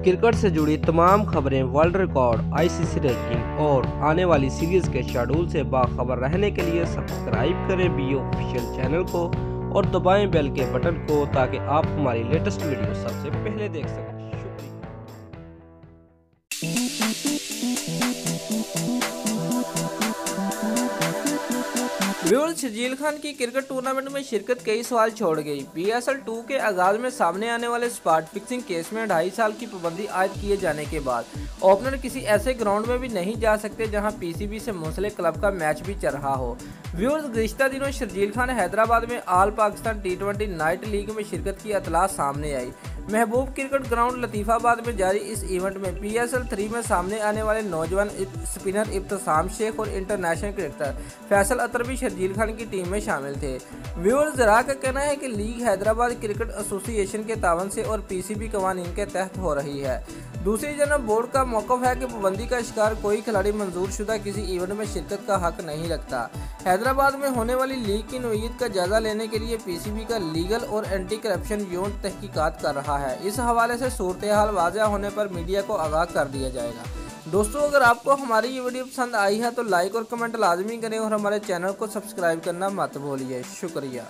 Cricket से जुड़ी तमाम खबरें, वर्ल्ड रिकॉर्ड, आईसीसी रैंकिंग और आने वाली सीरीज के शेड्यूल से बाखबर रहने के लिए सब्सक्राइब करें बी ऑफिशियल चैनल को और दबाएं बेल के बटन को ताकि आप हमारी लेटेस्ट वीडियो सबसे पहले देख सकें। व्यूअर्स, शर्जील खान की क्रिकेट टूर्नामेंट में शिरकत कई सवाल छोड़ गई। पीएसएल 2 के आगाज में सामने आने वाले स्पॉट फिक्सिंग केस में 2.5 साल की पाबंदी आयद किए जाने के बाद ओपनर किसी ऐसे ग्राउंड में भी नहीं जा सकते जहां पीसीबी से मुंसलिक क्लब का मैच भी चल रहा हो। व्यूअर्स, गुज़िश्ता दिनों शर्जील खान हैदराबाद में all Pakistan T20 night league में शिरकत की इतला सामने आई। महबूब क्रिकेट ग्राउंड लतीफ़ाबाद में जारी इस इवेंट में PSL 3 में सामने आने वाले नौजवान स्पिनर इब्तिसाम शेख और इंटरनेशनल क्रिकेटर फैसल अतर भी शर्जील खान की टीम में शामिल थे। व्यूअर्स, ज़रा का कहना है कि लीग हैदराबाद क्रिकेट एसोसिएशन के तावन से और पीसीबी कवानीन के तहत हो रही है। दूसरी जानब बोर्ड का मौक़िफ़ है कि पाबंदी का शिकार कोई खिलाड़ी मंजूर शुदा किसी इवेंट में शिरकत का हक नहीं रखता। हैदराबाद में होने वाली लीग की नौईयत का जायजा लेने के लिए पीसीबी का लीगल और एंटी करप्शन यूनिट तहकीकात कर रहा है। इस हवाले से सूरत हाल वाज़ह होने पर मीडिया को आगाह कर दिया जाएगा। दोस्तों, अगर आपको हमारी ये वीडियो पसंद आई है तो लाइक और कमेंट लाजमी करें और हमारे चैनल को सब्सक्राइब करना मत भूलिए। शुक्रिया।